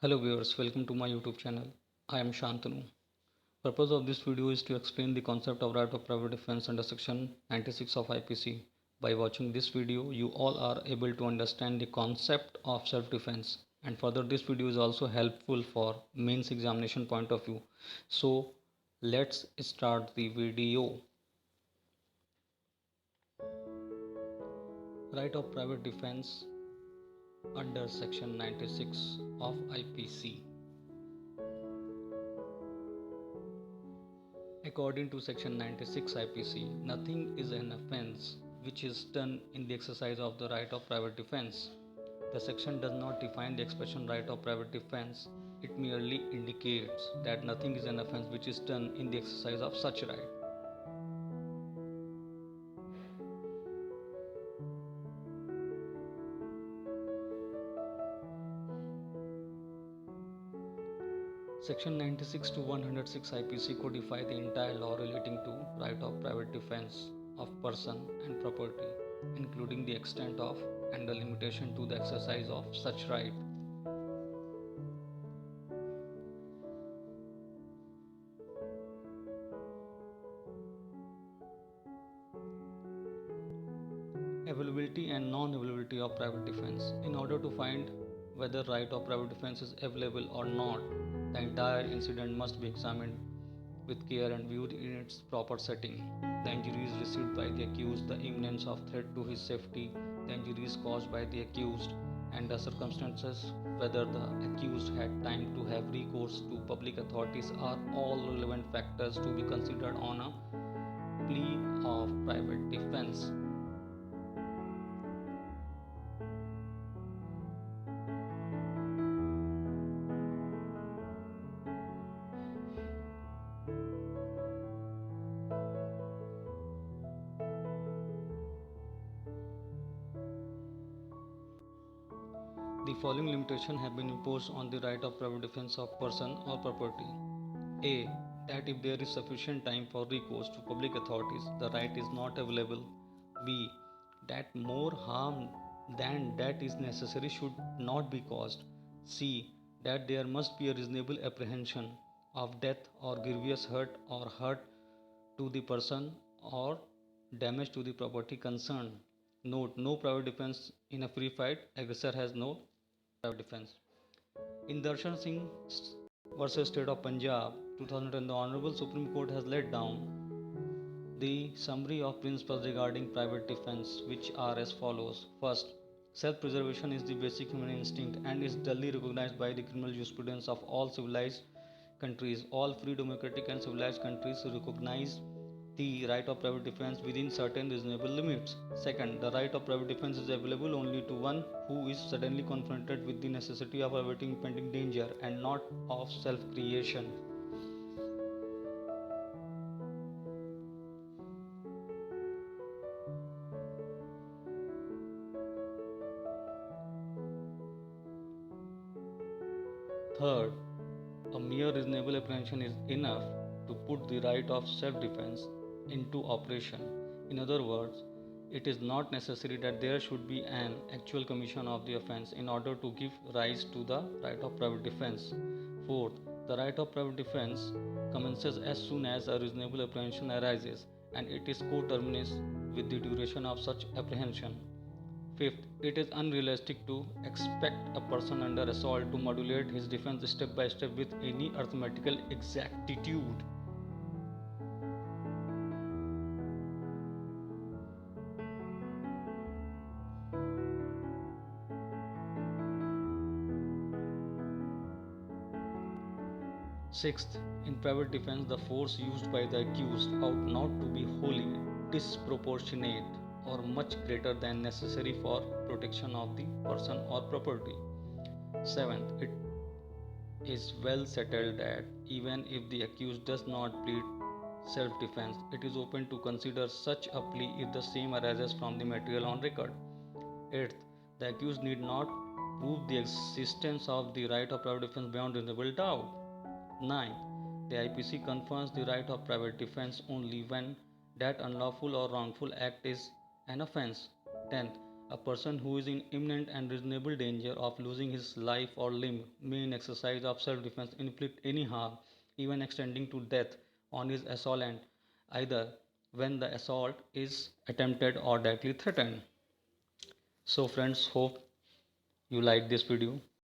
Hello viewers, welcome to my YouTube channel. I am Shantanu. Purpose of this video is to explain the concept of right of private defense under section 96 of IPC. By watching this video, you all are able to understand the concept of self-defense, and further this video is also helpful for mains examination point of view. So let's start the video. Right of private defense under section 96 of IPC. According to section 96 IPC, nothing is an offense which is done in the exercise of the right of private defense. The section does not define the expression right of private defense. It merely indicates that nothing is an offense which is done in the exercise of such right. Section 96 to 106 IPC codify the entire law relating to right of private defense of person and property, including the extent of and the limitation to the exercise of such right. Availability and non-availability of private defense. In order to find whether right of private defense is available or not, the entire incident must be examined with care and viewed in its proper setting. The injuries received by the accused, the imminence of threat to his safety, the injuries caused by the accused, and the circumstances whether the accused had time to have recourse to public authorities are all relevant factors to be considered on a plea of private defense. The following limitations have been imposed on the right of private defense of person or property. A. That if there is sufficient time for recourse to public authorities, the right is not available. B. That more harm than that is necessary should not be caused. C. That there must be a reasonable apprehension of death or grievous hurt or hurt to the person or damage to the property concerned. Note: no private defense in a free fight. Aggressor has no private defense. In Darshan Singh versus State of Punjab 2010, the Honorable Supreme Court has laid down the summary of principles regarding private defense, which are as follows. First, self-preservation is the basic human instinct and is duly recognized by the criminal jurisprudence of all civilized countries. All free, democratic, and civilized countries recognize the right of private defense within certain reasonable limits. Second, the right of private defense is available only to one who is suddenly confronted with the necessity of averting impending danger and not of self creation. Third, a mere reasonable apprehension is enough to put the right of self defense into operation. In other words, it is not necessary that there should be an actual commission of the offense in order to give rise to the right of private defense. Fourth, the right of private defense commences as soon as a reasonable apprehension arises and it is coterminous with the duration of such apprehension. Fifth, it is unrealistic to expect a person under assault to modulate his defense step by step with any arithmetical exactitude. Sixth, in private defense, the force used by the accused ought not to be wholly disproportionate or much greater than necessary for protection of the person or property. Seventh, it is well settled that even if the accused does not plead self defense, it is open to consider such a plea if the same arises from the material on record. Eighth, the accused need not prove the existence of the right of private defense beyond reasonable doubt. Ninth, the IPC confers the right of private defense only when that unlawful or wrongful act is an offense. 10th, A person who is in imminent and reasonable danger of losing his life or limb may, in exercise of self defense, inflict any harm, even extending to death, on his assailant, either when the assault is attempted or directly threatened. So, friends, hope you like this video.